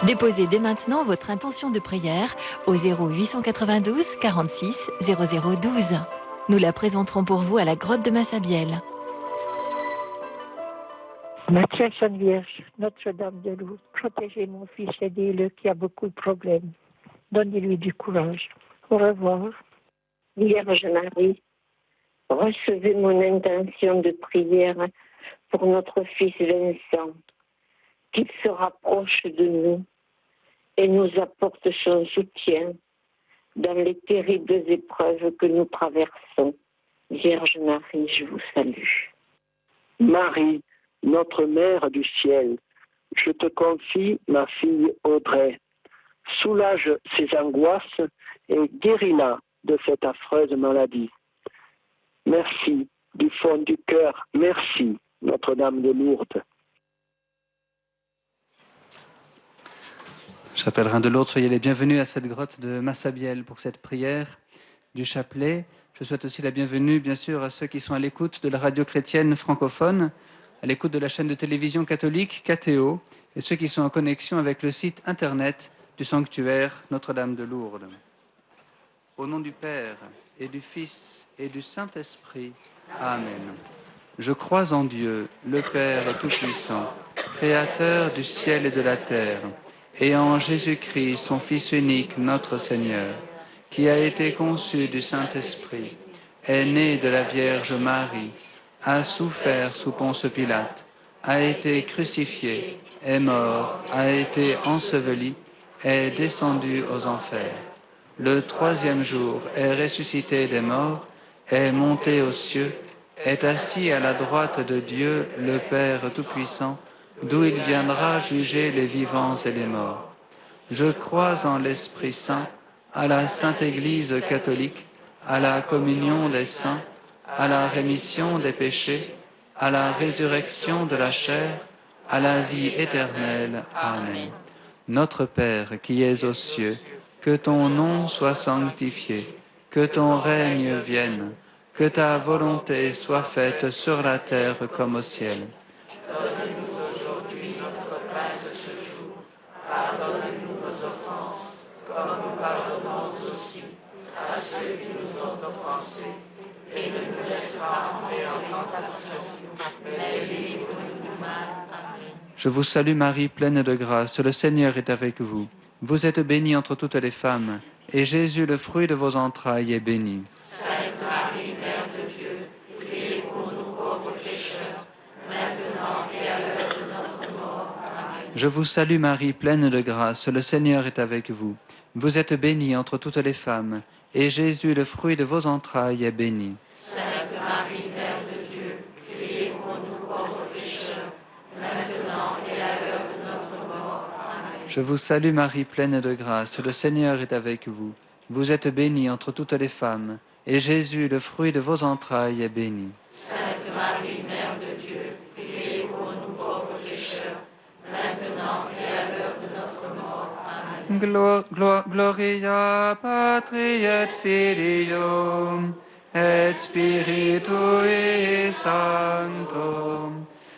Déposez dès maintenant votre intention de prière au 0892 46 0012. Nous la présenterons pour vous à la grotte de Massabielle. Ma très sainte Vierge, Notre-Dame de Lourdes, protégez mon fils, aidez-le qui a beaucoup de problèmes. Donnez-lui du courage. Au revoir. Vierge Marie, recevez mon intention de prière pour notre fils Vincent, qu'il se rapproche de nous et nous apporte son soutien dans les terribles épreuves que nous traversons. Vierge Marie, je vous salue. Marie, notre Mère du ciel, je te confie ma fille Audrey. Soulage ses angoisses et guéris-la de cette affreuse maladie. Merci du fond du cœur, merci Notre-Dame de Lourdes. Chapelle Reine de Lourdes, soyez les bienvenus à cette grotte de Massabielle pour cette prière du chapelet. Je souhaite aussi la bienvenue, bien sûr, à ceux qui sont à l'écoute de la radio chrétienne francophone, à l'écoute de la chaîne de télévision catholique KTO, et ceux qui sont en connexion avec le site internet du sanctuaire Notre-Dame de Lourdes. Au nom du Père et du Fils et du Saint-Esprit. Amen. Je crois en Dieu, le Père Tout-Puissant, Créateur du ciel et de la terre, et en Jésus-Christ, son Fils unique, notre Seigneur, qui a été conçu du Saint-Esprit, est né de la Vierge Marie, a souffert sous Ponce Pilate, a été crucifié, est mort, a été enseveli, est descendu aux enfers. Le troisième jour est ressuscité des morts, est monté aux cieux, est assis à la droite de Dieu, le Père Tout-Puissant, d'où il viendra juger les vivants et les morts. Je crois en l'Esprit Saint, à la Sainte Église catholique, à la communion des saints, à la rémission des péchés, à la résurrection de la chair, à la vie éternelle. Amen. Notre Père qui es aux cieux, que ton nom soit sanctifié, que ton règne vienne, que ta volonté soit faite sur la terre comme au ciel. Donne-nous aujourd'hui notre pain de ce jour. Pardonne-nous nos offenses, comme nous pardonnons aussi à ceux qui nous ont offensés. Et ne nous laisse pas entrer en tentation, mais délivre-nous du mal. Amen. Je vous salue Marie, pleine de grâce, le Seigneur est avec vous. Vous êtes bénie entre toutes les femmes, et Jésus, le fruit de vos entrailles, est béni. Sainte Marie, Mère de Dieu, priez pour nous pauvres pécheurs, maintenant et à l'heure de notre mort. Amen. Je vous salue Marie, pleine de grâce, le Seigneur est avec vous. Vous êtes bénie entre toutes les femmes, et Jésus, le fruit de vos entrailles, est béni. Sainte Marie, Mère de Dieu, priez pour nous pauvres pécheurs, maintenant et à l'heure de notre mort. Amen. Je vous salue Marie, pleine de grâce, le Seigneur est avec vous. Vous êtes bénie entre toutes les femmes, et Jésus, le fruit de vos entrailles, est béni. Sainte Marie, Mère de Dieu, priez pour nous pauvres pécheurs, maintenant et à l'heure de notre mort. Amen. Gloria Patri et Filio et Spiritui Sancto,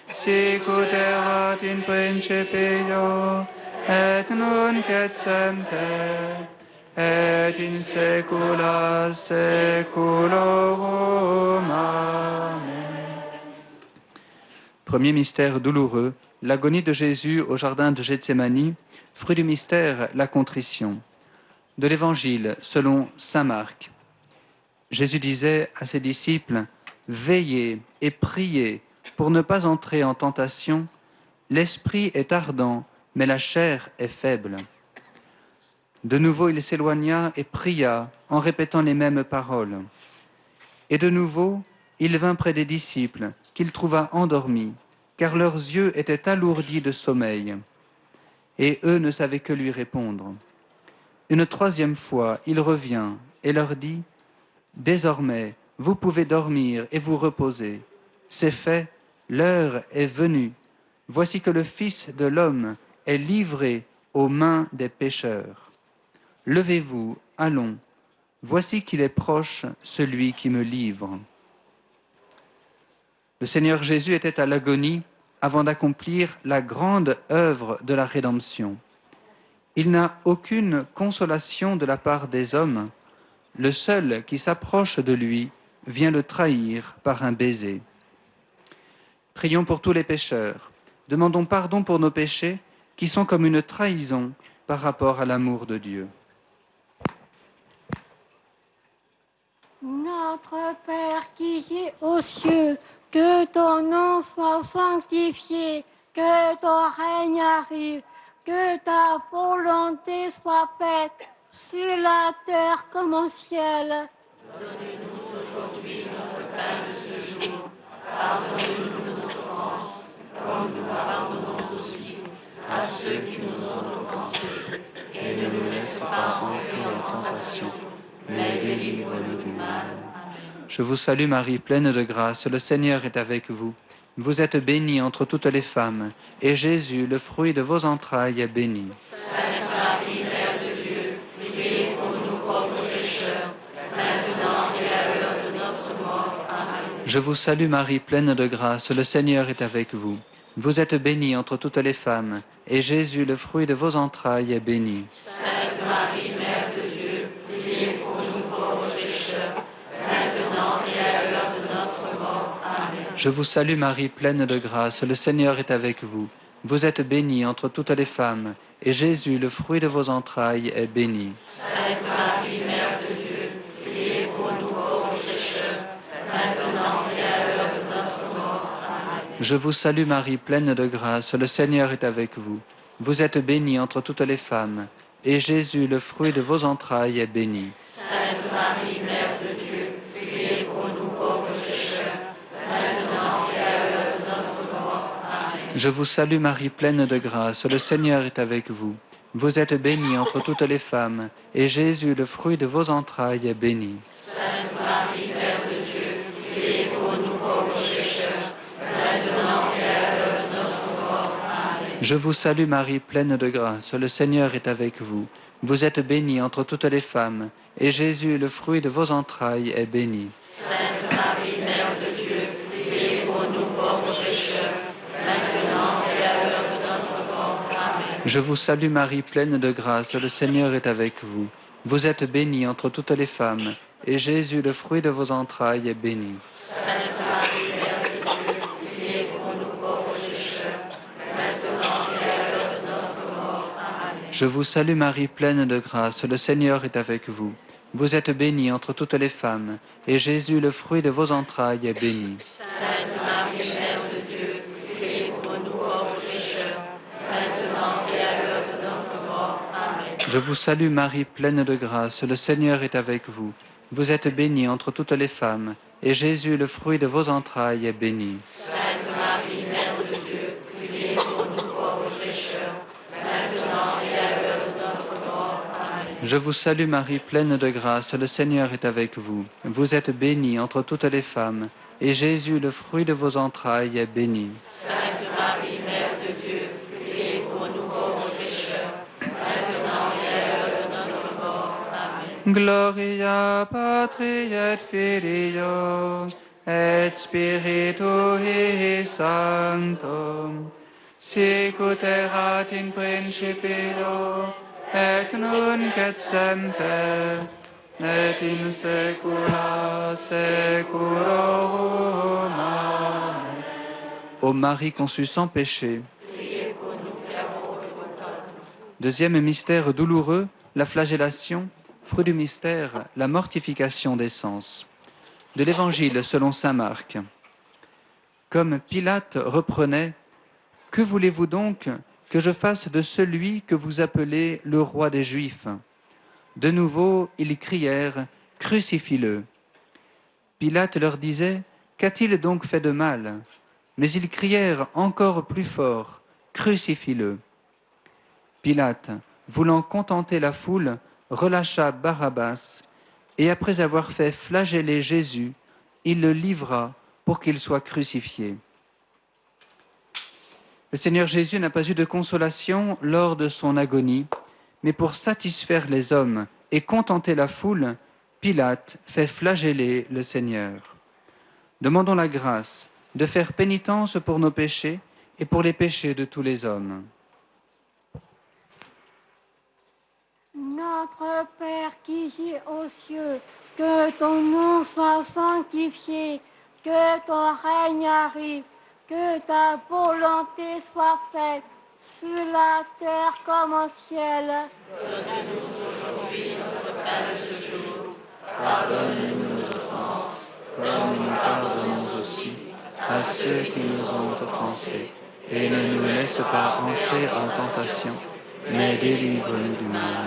sicut erat in principio et nunc et semper et in saecula saeculorum. Amen. Premier mystère douloureux, l'agonie de Jésus au jardin de Gethsémani. Fruit du mystère, la contrition. De l'Évangile selon saint Marc. Jésus disait à ses disciples, « Veillez et priez pour ne pas entrer en tentation. L'esprit est ardent, mais la chair est faible. » De nouveau, il s'éloigna et pria en répétant les mêmes paroles. Et de nouveau, il vint près des disciples, qu'il trouva endormis, car leurs yeux étaient alourdis de sommeil. Et eux ne savaient que lui répondre. Une troisième fois, il revient et leur dit, « Désormais, vous pouvez dormir et vous reposer. C'est fait, l'heure est venue. Voici que le Fils de l'homme est livré aux mains des pécheurs. Levez-vous, allons. Voici qu'il est proche, celui qui me livre. » Le Seigneur Jésus était à l'agonie avant d'accomplir la grande œuvre de la rédemption. Il n'a aucune consolation de la part des hommes. Le seul qui s'approche de lui vient le trahir par un baiser. Prions pour tous les pécheurs. Demandons pardon pour nos péchés qui sont comme une trahison par rapport à l'amour de Dieu. Notre Père qui es aux cieux, que ton nom soit sanctifié, que ton règne arrive, que ta volonté soit faite sur la terre comme au ciel. Donnez-nous aujourd'hui notre pain de ce jour. Pardonnez-nous nos offenses, comme nous pardonnons aussi à ceux qui nous ont offensés. Et ne nous laisse pas entrer en tentation, mais délivre-nous du mal. Je vous salue Marie, pleine de grâce, le Seigneur est avec vous. Vous êtes bénie entre toutes les femmes, et Jésus, le fruit de vos entrailles, est béni. Sainte Marie, Mère de Dieu, priez pour nous pauvres pécheurs, maintenant et à l'heure de notre mort. Amen. Je vous salue Marie, pleine de grâce, le Seigneur est avec vous. Vous êtes bénie entre toutes les femmes, et Jésus, le fruit de vos entrailles, est béni. Sainte Marie, Mère de Dieu, priez pour nous pauvres pécheurs, maintenant et à l'heure de notre mort. Amen. Je vous salue Marie, pleine de grâce, le Seigneur est avec vous. Vous êtes bénie entre toutes les femmes, et Jésus, le fruit de vos entrailles, est béni. Sainte Marie, Mère de Dieu, priez pour nous pauvres pécheurs, maintenant et à l'heure de notre mort. Amen. Je vous salue Marie, pleine de grâce, le Seigneur est avec vous. Vous êtes bénie entre toutes les femmes, et Jésus, le fruit de vos entrailles, est béni. Sainte Marie, Mère de Dieu, priez pour nous pauvres pécheurs, maintenant et à l'heure de notre mort. Amen. Je vous salue Marie, pleine de grâce, le Seigneur est avec vous. Vous êtes bénie entre toutes les femmes, et Jésus, le fruit de vos entrailles, est béni. Sainte Marie, Mère de Dieu, priez pour nous pauvres pécheurs, maintenant et à l'heure de notre mort. Amen. Je vous salue Marie, pleine de grâce, le Seigneur est avec vous. Vous êtes bénie entre toutes les femmes, et Jésus, le fruit de vos entrailles, est béni. Sainte Marie, Mère de Dieu, priez pour nous pauvres pécheurs, maintenant et à l'heure de notre mort. Amen. Je vous salue Marie, pleine de grâce, le Seigneur est avec vous. Vous êtes bénie entre toutes les femmes, et Jésus, le fruit de vos entrailles, est béni. Sainte Marie, Mère de Dieu, priez pour nous pauvres pécheurs, maintenant et à l'heure de notre mort. Amen. Je vous salue Marie, pleine de grâce, le Seigneur est avec vous. Vous êtes bénie entre toutes les femmes, et Jésus, le fruit de vos entrailles, est béni. Sainte Marie, Mère de Dieu, priez pour nous pauvres pécheurs, maintenant et à l'heure de notre mort. Amen. Je vous salue Marie, pleine de grâce, le Seigneur est avec vous. Vous êtes bénie entre toutes les femmes, et Jésus, le fruit de vos entrailles, est béni. Sainte Marie, Mère de Dieu, priez pour nous pauvres pécheurs, maintenant et à l'heure de notre mort. Amen. Je vous salue Marie, pleine de grâce, le Seigneur est avec vous. Vous êtes bénie entre toutes les femmes, et Jésus, le fruit de vos entrailles, est béni. Sainte Marie, Mère de Dieu, priez pour nous pauvres pécheurs, maintenant et à l'heure de notre mort. Amen. Gloria Patri et Filio et Spiritui Sancto, sic ut erat in principio et nunc et semper et in saecula saeculorum. Amen. Ô Marie conçue sans péché. Deuxième mystère douloureux, la flagellation. Fruit du mystère, la mortification des sens. De l'Évangile selon saint Marc. Comme Pilate reprenait, « Que voulez-vous donc que je fasse de celui que vous appelez le roi des Juifs ?» De nouveau, ils crièrent, « Crucifie-le !» Pilate leur disait, « Qu'a-t-il donc fait de mal ?» Mais ils crièrent encore plus fort, « Crucifie-le !» Pilate, voulant contenter la foule, relâcha Barabbas, et après avoir fait flageller Jésus, il le livra pour qu'il soit crucifié. Le Seigneur Jésus n'a pas eu de consolation lors de son agonie, mais pour satisfaire les hommes et contenter la foule, Pilate fait flageller le Seigneur. Demandons la grâce de faire pénitence pour nos péchés et pour les péchés de tous les hommes. Notre Père qui es aux cieux, que ton nom soit sanctifié, que ton règne arrive, que ta volonté soit faite, sur la terre comme au ciel. Donne-nous aujourd'hui notre pain de ce jour. Pardonne-nous nos offenses, comme nous pardonnons aussi à ceux qui nous ont offensés. Et ne nous laisse pas entrer en tentation, mais délivre-nous du mal.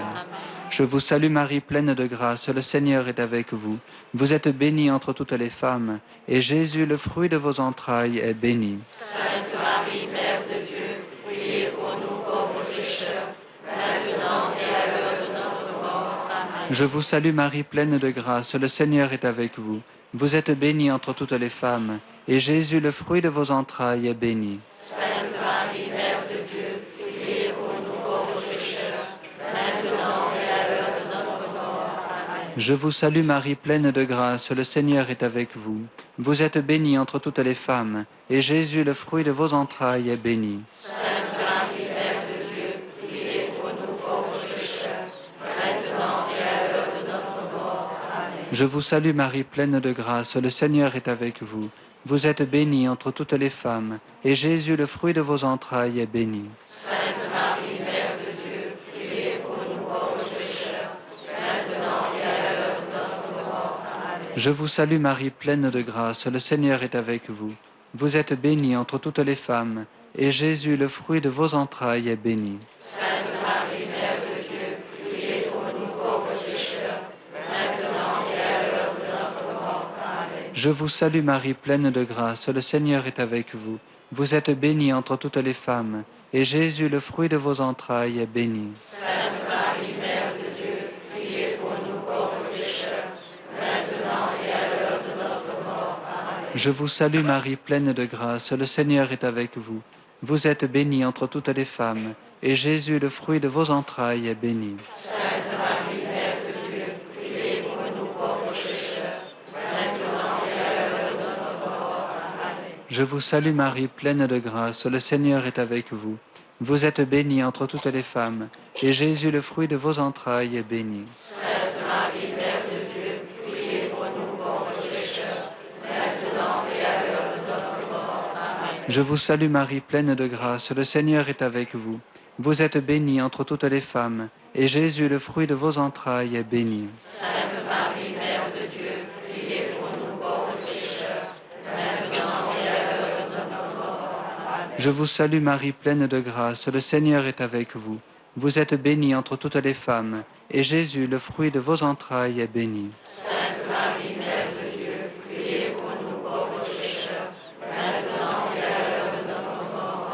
Je vous salue Marie, pleine de grâce, le Seigneur est avec vous. Vous êtes bénie entre toutes les femmes, et Jésus, le fruit de vos entrailles, est béni. Sainte Marie, Mère de Dieu, priez pour nous pauvres pécheurs, maintenant et à l'heure de notre mort. Amen. Je vous salue Marie, pleine de grâce, le Seigneur est avec vous. Vous êtes bénie entre toutes les femmes, et Jésus, le fruit de vos entrailles, est béni. Sainte Marie, Mère de Dieu, priez pour nous pauvres pécheurs, maintenant et à l'heure de notre mort. Amen. Je vous salue Marie, pleine de grâce, le Seigneur est avec vous. Vous êtes bénie entre toutes les femmes, et Jésus, le fruit de vos entrailles, est béni. Sainte Marie, Mère de Dieu, priez pour nous pauvres pécheurs, maintenant et à l'heure de notre mort. Amen. Je vous salue Marie, pleine de grâce, le Seigneur est avec vous. Vous êtes bénie entre toutes les femmes, et Jésus, le fruit de vos entrailles, est béni. Sainte Marie, Mère de Dieu, priez pour nous pauvres pécheurs, maintenant et à l'heure de notre mort. Amen. Je vous salue Marie, pleine de grâce, le Seigneur est avec vous. Vous êtes bénie entre toutes les femmes, et Jésus, le fruit de vos entrailles, est béni. Sainte Marie, Mère de Dieu, priez pour nous pauvres pécheurs, maintenant et à l'heure de notre mort. Amen. Je vous salue Marie, pleine de grâce, le Seigneur est avec vous. Vous êtes bénie entre toutes les femmes, et Jésus, le fruit de vos entrailles, est béni. Sainte Marie, Mère de Dieu, priez pour nous pauvres pécheurs, maintenant et à l'heure de notre mort. Amen. Je vous salue Marie, pleine de grâce, le Seigneur est avec vous. Vous êtes bénie entre toutes les femmes, et Jésus, le fruit de vos entrailles, est béni. Sainte Marie, Mère de Dieu, priez pour nous pauvres pécheurs, maintenant et à l'heure de notre mort. Amen. Je vous salue Marie, pleine de grâce, le Seigneur est avec vous. Vous êtes bénie entre toutes les femmes, et Jésus, le fruit de vos entrailles, est béni. Sainte Marie, Mère de Dieu, priez pour nous pauvres pécheurs, maintenant et à l'heure de notre mort. Amen. Je vous salue Marie, pleine de grâce, le Seigneur est avec vous. Vous êtes bénie entre toutes les femmes, et Jésus, le fruit de vos entrailles, est béni. Sainte Marie, Mère de Dieu, priez pour nous pauvres pécheurs, maintenant et à l'heure de notre mort. Amen. Je vous salue Marie, pleine de grâce, le Seigneur est avec vous. Vous êtes bénie entre toutes les femmes, et Jésus, le fruit de vos entrailles, est béni. Sainte Marie, Mère de Dieu, priez pour nous pauvres pécheurs, maintenant et à l'heure de notre mort.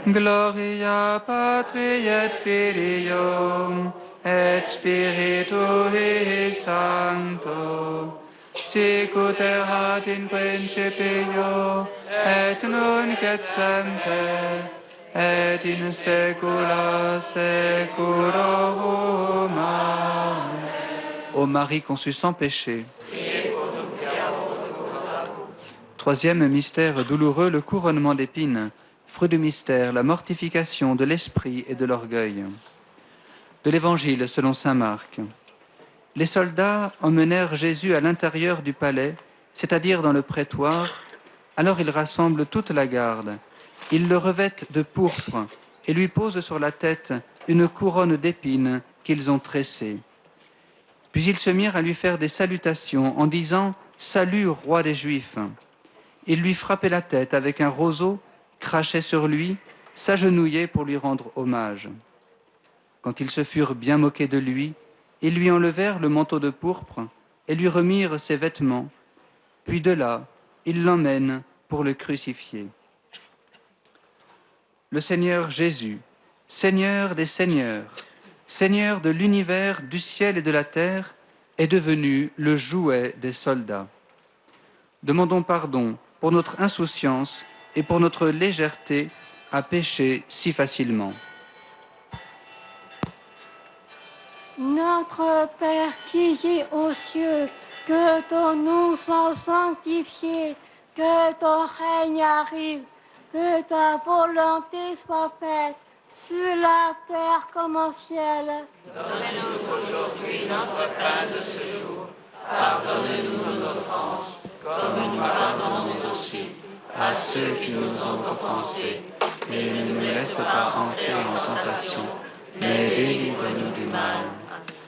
Amen. Gloria Patri et Filio et Spiritui Sancto, sic ut erat in principio et nunc et semper et in saecula saeculorum. Amen. Ô Marie conçue sans péché. Troisième mystère douloureux, le couronnement d'épines. Fruit du mystère, la mortification de l'esprit et de l'orgueil. De l'Évangile selon saint Marc. Les soldats emmenèrent Jésus à l'intérieur du palais, c'est-à-dire dans le prétoire. Alors ils rassemblent toute la garde. Ils le revêtent de pourpre et lui posent sur la tête une couronne d'épines qu'ils ont tressée. Puis ils se mirent à lui faire des salutations en disant « Salut, roi des Juifs !» Ils lui frappaient la tête avec un roseau, crachaient sur lui, s'agenouillaient pour lui rendre hommage. Quand ils se furent bien moqués de lui, ils lui enlevèrent le manteau de pourpre et lui remirent ses vêtements. Puis de là, ils l'emmènent pour le crucifier. Le Seigneur Jésus, Seigneur des Seigneurs, Seigneur de l'univers, du ciel et de la terre, est devenu le jouet des soldats. Demandons pardon pour notre insouciance et pour notre légèreté à pécher si facilement. Notre Père qui es aux cieux, que ton nom soit sanctifié, que ton règne arrive, que ta volonté soit faite sur la terre comme au ciel. Donne-nous aujourd'hui notre pain de ce jour. Pardonne-nous nos offenses, comme nous pardonnons aussi à ceux qui nous ont offensés. Et ne nous laisse pas entrer en tentation, mais délivre-nous du mal.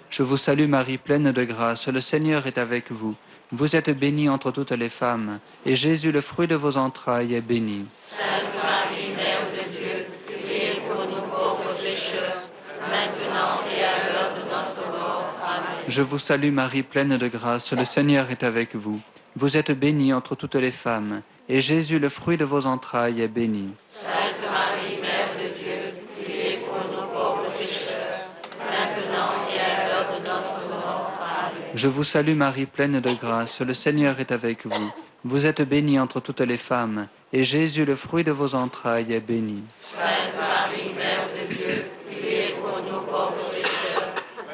Je vous salue Marie, pleine de grâce, le Seigneur est avec vous. Vous êtes bénie entre toutes les femmes, et Jésus, le fruit de vos entrailles, est béni. Sainte Marie, Mère de Dieu, priez pour nous pauvres pécheurs, maintenant et à l'heure de notre mort. Amen. Je vous salue Marie, pleine de grâce, le Seigneur est avec vous. Vous êtes bénie entre toutes les femmes, et Jésus, le fruit de vos entrailles, est béni. Sainte Marie, Mère de Dieu, priez pour nous pauvres pécheurs, maintenant et à l'heure de notre mort. Amen. Je vous salue Marie, pleine de grâce, le Seigneur est avec vous. Vous êtes bénie entre toutes les femmes, et Jésus, le fruit de vos entrailles, est béni. Sainte Marie, Mère de Dieu, priez pour nous pauvres pécheurs,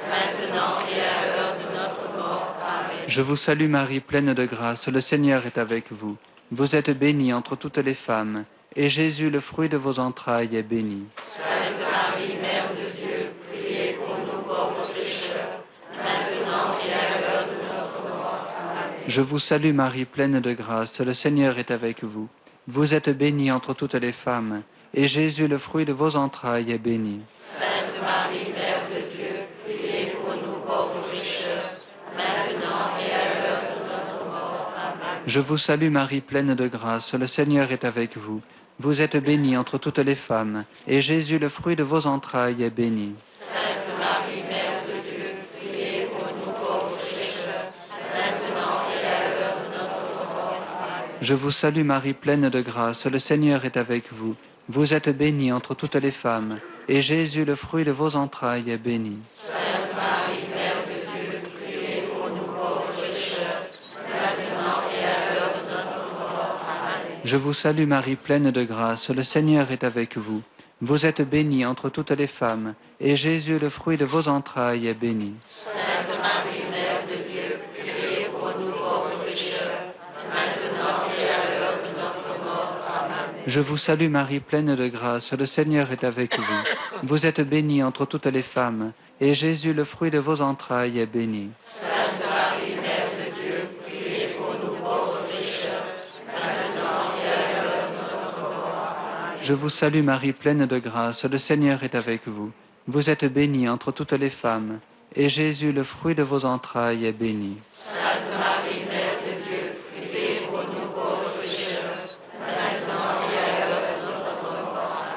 maintenant et à l'heure de notre mort. Amen. Je vous salue Marie, pleine de grâce, le Seigneur est avec vous. Vous êtes bénie entre toutes les femmes, et Jésus, le fruit de vos entrailles, est béni. Sainte Marie, Mère de Dieu, priez pour nous pauvres pécheurs, maintenant et à l'heure de notre mort. Amen. Je vous salue Marie, pleine de grâce, le Seigneur est avec vous. Vous êtes bénie entre toutes les femmes, et Jésus, le fruit de vos entrailles, est béni. Sainte Marie, Mère de Dieu, priez pour nous pauvres pécheurs, maintenant et à l'heure de notre mort. Amen. Je vous salue Marie, pleine de grâce, le Seigneur est avec vous. Vous êtes bénie entre toutes les femmes, et Jésus, le fruit de vos entrailles, est béni. Sainte Marie, Mère de Dieu, priez pour nous pauvres pécheurs, maintenant et à l'heure de notre mort. Amen. Je vous salue Marie, pleine de grâce, le Seigneur est avec vous. Vous êtes bénie entre toutes les femmes, et Jésus, le fruit de vos entrailles, est béni. Sainte Marie, Mère de Dieu, priez pour nous pauvres pécheurs, maintenant et à l'heure de notre mort. Amen. Je vous salue Marie, pleine de grâce, le Seigneur est avec vous. Vous êtes bénie entre toutes les femmes, et Jésus, le fruit de vos entrailles, est béni. Sainte Marie, Mère de Dieu, priez pour nous pauvres pécheurs, maintenant et à l'heure de notre mort. Amen. Je vous salue Marie, pleine de grâce, le Seigneur est avec vous. Vous êtes bénie entre toutes les femmes, et Jésus, le fruit de vos entrailles, est béni. Sainte Marie, Mère de Dieu, priez pour nous pauvres pécheurs, maintenant et à l'heure de notre mort. Amen. Je vous salue Marie, pleine de grâce, le Seigneur est avec vous. Vous êtes bénie entre toutes les femmes, et Jésus, le fruit de vos entrailles, est béni. Sainte Marie, Mère de Dieu, priez pour nous pauvres pécheurs, maintenant et à l'heure de notre mort.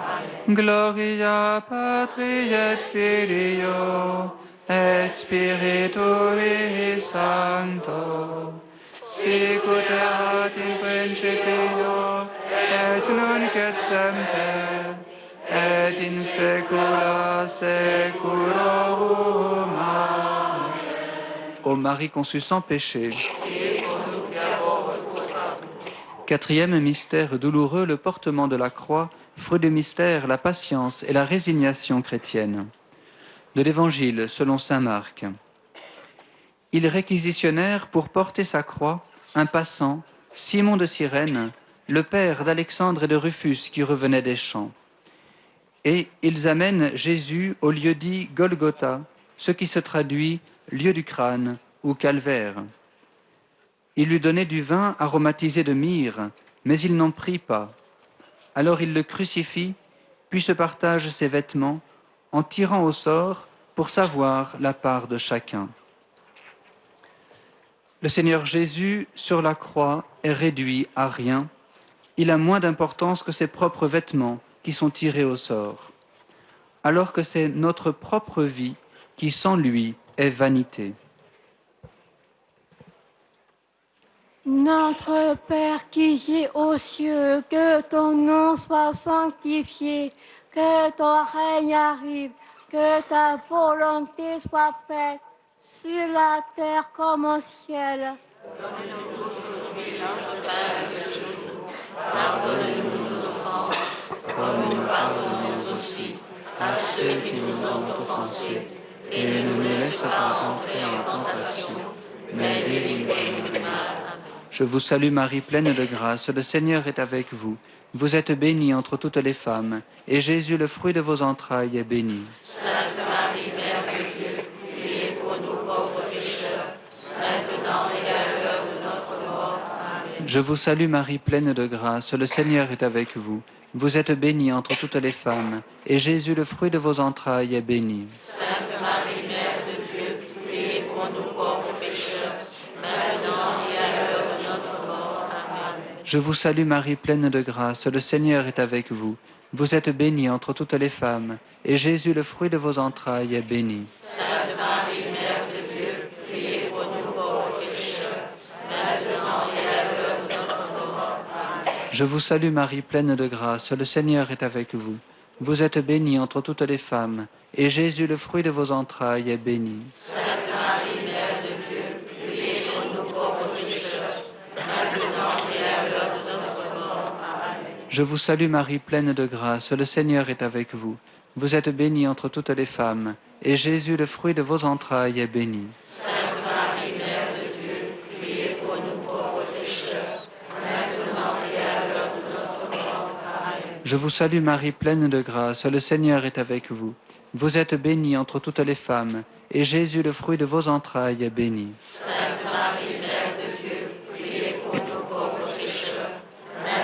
Amen. Gloria Patri et Filio et Spiritui Sancto, sic ut erat in principio et nunc et semper et in saecula saeculorum. Amen. Ô Marie conçue sans péché. Quatrième mystère douloureux, le portement de la croix, fruit du mystère, la patience et la résignation chrétienne. De l'Évangile selon saint Marc. Ils réquisitionnèrent pour porter sa croix un passant, Simon de Cyrène, le père d'Alexandre et de Rufus qui revenaient des champs. Et ils amènent Jésus au lieu dit Golgotha, ce qui se traduit lieu du crâne ou calvaire. Ils lui donnaient du vin aromatisé de myrrhe, mais ils n'en prit pas. Alors ils le crucifient, puis se partagent ses vêtements, en tirant au sort pour savoir la part de chacun. Le Seigneur Jésus, sur la croix, est réduit à rien. Il a moins d'importance que ses propres vêtements qui sont tirés au sort, alors que c'est notre propre vie qui, sans lui, est vanité. Notre Père qui es aux cieux, que ton nom soit sanctifié, que ton règne arrive, que ta volonté soit faite sur la terre comme au ciel. Donne-nous aujourd'hui notre pain de ce jour. Pardonne-nous nos offenses, comme nous pardonnons aussi à ceux qui nous ont offensés. Et ne nous laisse pas entrer en tentation, mais délivre-nous du mal. Je vous salue Marie, pleine de grâce, le Seigneur est avec vous. Vous êtes bénie entre toutes les femmes, et Jésus, le fruit de vos entrailles, est béni. Sainte Marie, Mère de Dieu, priez pour nous pauvres pécheurs, maintenant et à l'heure de notre mort. Amen. Je vous salue Marie, pleine de grâce, le Seigneur est avec vous. Vous êtes bénie entre toutes les femmes, et Jésus, le fruit de vos entrailles, est béni. Sainte Marie, Mère de Dieu, priez pour nous pauvres pécheurs, maintenant et à l'heure de notre mort. Amen. Je vous salue Marie, pleine de grâce, le Seigneur est avec vous. Vous êtes bénie entre toutes les femmes, et Jésus, le fruit de vos entrailles, est béni. Sainte Marie, Mère de Dieu, priez pour nous pauvres pécheurs, maintenant et à l'heure de notre mort. Amen. Je vous salue Marie, pleine de grâce, le Seigneur est avec vous. Vous êtes bénie entre toutes les femmes, et Jésus, le fruit de vos entrailles, est béni. Sainte Marie, Mère de Dieu, priez pour nous pauvres pécheurs, maintenant et à l'heure de notre mort. Amen. Je vous salue Marie, pleine de grâce, le Seigneur est avec vous. Vous êtes bénie entre toutes les femmes, et Jésus, le fruit de vos entrailles, est béni. Sainte Marie, Mère de Dieu, priez pour nous pauvres pécheurs, maintenant et à l'heure de notre mort. Amen. Je vous salue Marie, pleine de grâce, le Seigneur est avec vous. Vous êtes bénie entre toutes les femmes, et Jésus, le fruit de vos entrailles, est béni. Sainte Marie, Mère de Dieu, priez pour nous pauvres pécheurs,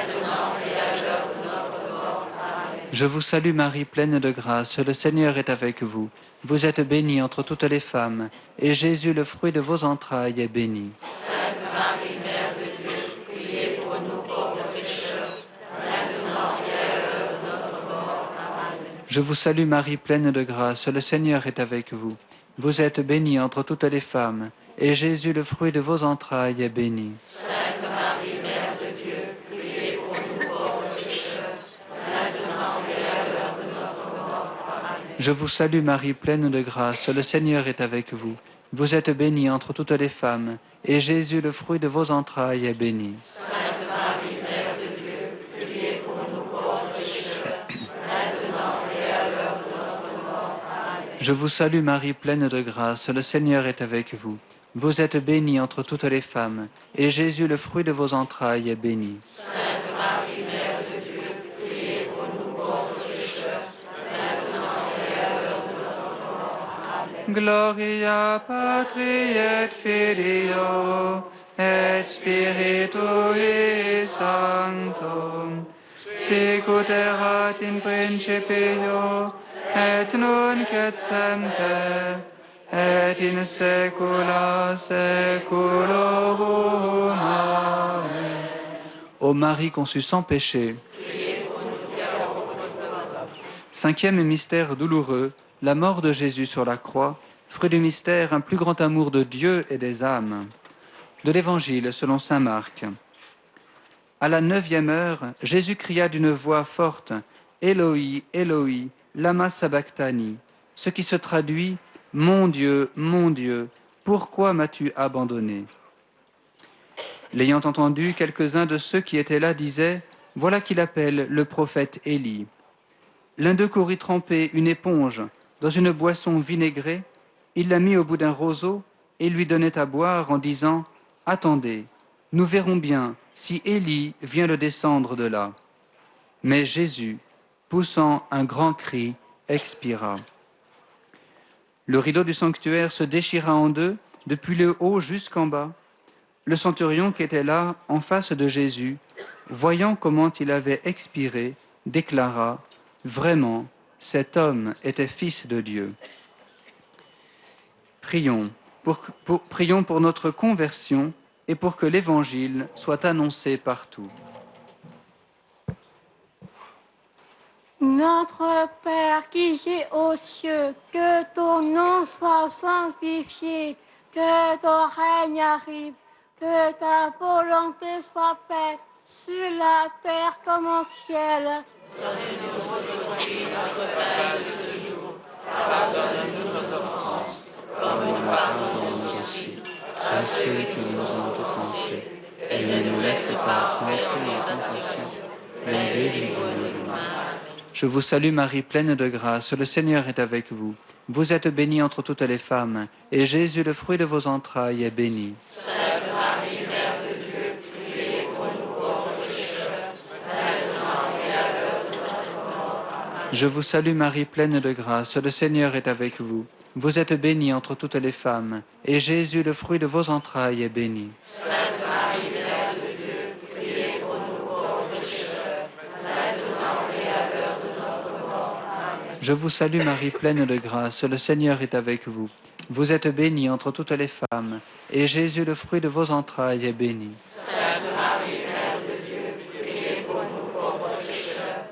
maintenant et à l'heure de notre mort. Amen. Je vous salue Marie, pleine de grâce, le Seigneur est avec vous. Vous êtes bénie entre toutes les femmes, et Jésus, le fruit de vos entrailles, est béni. Sainte Marie, Mère de Dieu, priez pour nous pauvres pécheurs, maintenant et à l'heure de notre mort. Amen. Je vous salue Marie, pleine de grâce, le Seigneur est avec vous. Vous êtes bénie entre toutes les femmes, et Jésus, le fruit de vos entrailles, est béni. Sainte Marie, Mère de Dieu, priez pour nous pauvres pécheurs, maintenant et à l'heure de notre mort. Amen. Je vous salue Marie, pleine de grâce, le Seigneur est avec vous. Vous êtes bénie entre toutes les femmes, et Jésus, le fruit de vos entrailles, est béni. Sainte Marie, Mère de Dieu, priez pour nous pauvres pécheurs, maintenant et à l'heure de notre mort. Amen. Je vous salue Marie, pleine de grâce, le Seigneur est avec vous. Vous êtes bénie entre toutes les femmes, et Jésus, le fruit de vos entrailles, est béni. Sainte Marie, Mère de Dieu, priez pour nous pauvres pécheurs, maintenant et à l'heure de notre mort. Amen. Gloria Patri et Filio et Spiritui Sancto, sic ut erat in principio et nunc et semper et in saecula saeculorum. Amen. Ô Marie conçue sans péché. Cinquième mystère douloureux, la mort de Jésus sur la croix, fruit du mystère, un plus grand amour de Dieu et des âmes. De l'Évangile selon saint Marc. À la 9e heure, Jésus cria d'une voix forte, « Éloi, Éloi, lama sabachthani », ce qui se traduit « Mon Dieu, pourquoi m'as-tu abandonné ?» L'ayant entendu, quelques-uns de ceux qui étaient là disaient, « Voilà qu'il appelle le prophète Élie. » L'un d'eux courut tremper une éponge dans une boisson vinaigrée, il la mit au bout d'un roseau et lui donnait à boire en disant « Attendez, nous verrons bien si Élie vient le descendre de là. » Mais Jésus, poussant un grand cri, expira. Le rideau du sanctuaire se déchira en deux, depuis le haut jusqu'en bas. Le centurion qui était là, en face de Jésus, voyant comment il avait expiré, déclara « Vraiment, cet homme était fils de Dieu. » Prions pour notre conversion et pour que l'Évangile soit annoncé partout. Notre Père qui es aux cieux, que ton nom soit sanctifié, que ton règne arrive, que ta volonté soit faite sur la terre comme au ciel. Donnez-nous aujourd'hui notre pain de ce jour. Pardonne-nous nos offenses, comme nous pardonnons aussi à ceux qui nous ont offensés. Et ne nous laisse pas entrer en tentation, mais délivre-nous du mal. Je vous salue Marie, pleine de grâce, le Seigneur est avec vous. Vous êtes bénie entre toutes les femmes, et Jésus, le fruit de vos entrailles, est béni. Sainte Marie, Mère de Dieu, Je vous salue Marie, pleine de grâce, le Seigneur est avec vous. Vous êtes bénie entre toutes les femmes, et Jésus, le fruit de vos entrailles, est béni. Sainte Marie, Mère de Dieu, priez pour nous pauvres pécheurs, maintenant et à l'heure de notre mort. Amen. Je vous salue Marie, pleine de grâce, le Seigneur est avec vous. Vous êtes bénie entre toutes les femmes, et Jésus, le fruit de vos entrailles, est béni. Sainte Marie, Mère de Dieu, priez pour nous pauvres pécheurs,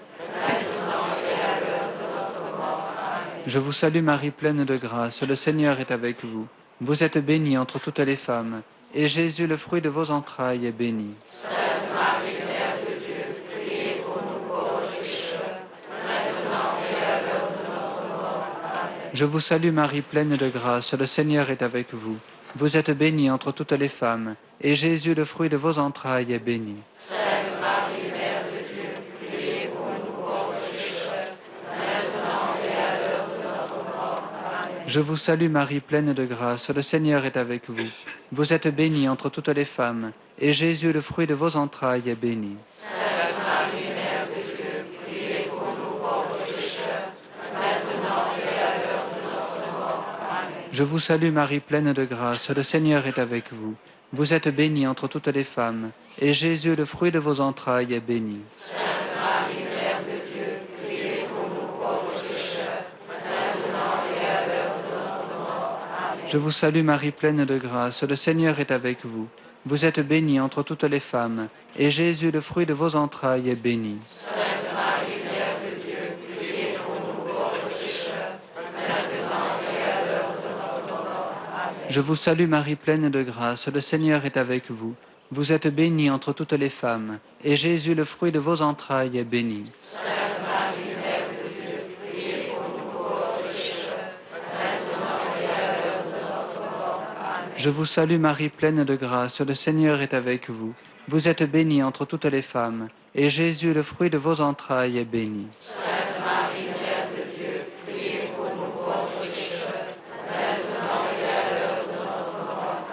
maintenant et à l'heure de notre mort. Amen. Je vous salue Marie, pleine de grâce, le Seigneur est avec vous. Vous êtes bénie entre toutes les femmes, et Jésus, le fruit de vos entrailles, est béni. Sainte Marie, Mère de Dieu, priez pour nous pauvres pécheurs, maintenant et à l'heure de notre mort. Amen. Je vous salue Marie, pleine de grâce, le Seigneur est avec vous. Vous êtes bénie entre toutes les femmes, et Jésus, le fruit de vos entrailles, est béni. Sainte Marie, Mère de Dieu, priez pour nous pauvres pécheurs, maintenant et à l'heure de notre mort. Amen. Je vous salue Marie, pleine de grâce, le Seigneur est avec vous. Vous êtes bénie entre toutes les femmes, et Jésus, le fruit de vos entrailles, est béni. Sainte Marie, Mère de Dieu, priez pour nous pauvres pécheurs, maintenant et à l'heure de notre mort. Amen. Je vous salue Marie, pleine de grâce, le Seigneur est avec vous. Vous êtes bénie entre toutes les femmes, et Jésus, le fruit de vos entrailles, est béni. Sainte Marie, Mère de Dieu, priez pour nous pauvres pécheurs, maintenant et à l'heure de notre mort. Amen. Je vous salue Marie, pleine de grâce, le Seigneur est avec vous. Vous êtes bénie entre toutes les femmes, et Jésus, le fruit de vos entrailles, est béni. Sainte Marie, Mère de Dieu, priez pour nous pauvres pécheurs, maintenant et à l'heure de notre mort. Amen. Je vous salue Marie, pleine de grâce, le Seigneur est avec vous. Vous êtes bénie entre toutes les femmes, et Jésus, le fruit de vos entrailles, est béni. Sainte Marie, Mère de Dieu, priez pour nous pauvres pécheurs, maintenant et à l'heure de notre mort. Amen. Je vous salue Marie, pleine de grâce, le Seigneur est avec vous. Vous êtes bénie entre toutes les femmes, et Jésus, le fruit de vos entrailles, est béni. Sainte Marie, Mère de Dieu, priez pour nous pauvres pécheurs, maintenant et à l'heure de notre mort.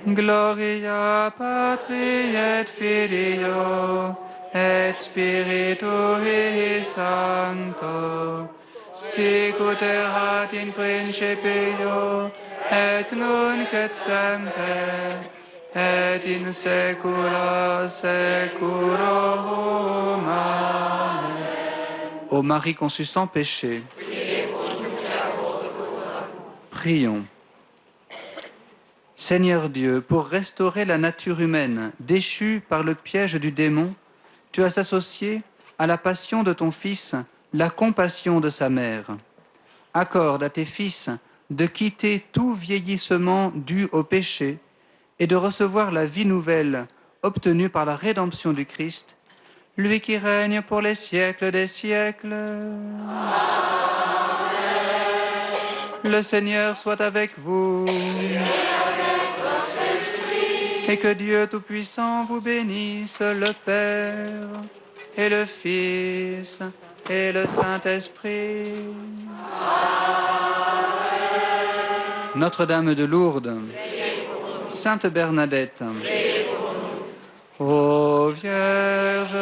Amen. Gloria Patri et Filio et Spiritui Sancto, sic ut erat in principio et nunc et semper et in saecula saeculorum. Amen. Ô Marie conçue sans péché, prions. Seigneur Dieu, pour restaurer la nature humaine déchue par le piège du démon, tu as associé à la passion de ton Fils la compassion de sa mère. Accorde à tes fils de quitter tout vieillissement dû au péché et de recevoir la vie nouvelle obtenue par la rédemption du Christ, lui qui règne pour les siècles des siècles. Amen. Le Seigneur soit avec vous. Et que Dieu Tout-Puissant vous bénisse, le Père et le Fils et le Saint-Esprit. Notre-Dame de Lourdes, Sainte Bernadette, ô Vierge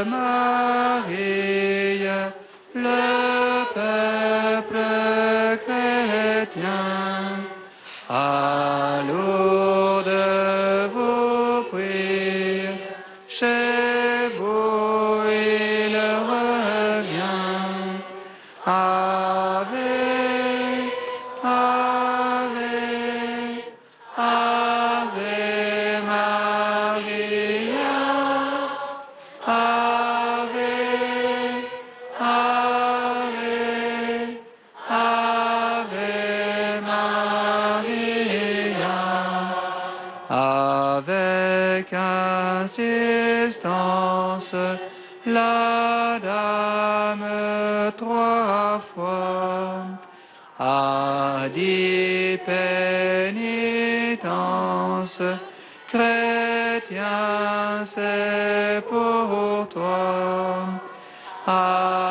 Marie, le peuple chrétien, à Lourdes vous prie, chez vous il revient. Ave, Ave, Ave Maria, Ave, Ave, Ave Maria. Avec insistance, la dame 3 fois a dit pénitence. Chrétien, c'est pour toi. Ave, Ave, Ave Maria, Ave, Ave, Ave Maria. Avec insistance, la dame 3 fois a dit pénitence. Chrétien, c'est pour toi. Ave, Ave, Ave Maria, Ave, Ave, Ave Maria. Avec insistance, la dame 3 fois a dit pénitence. Chrétien, c'est pour toi.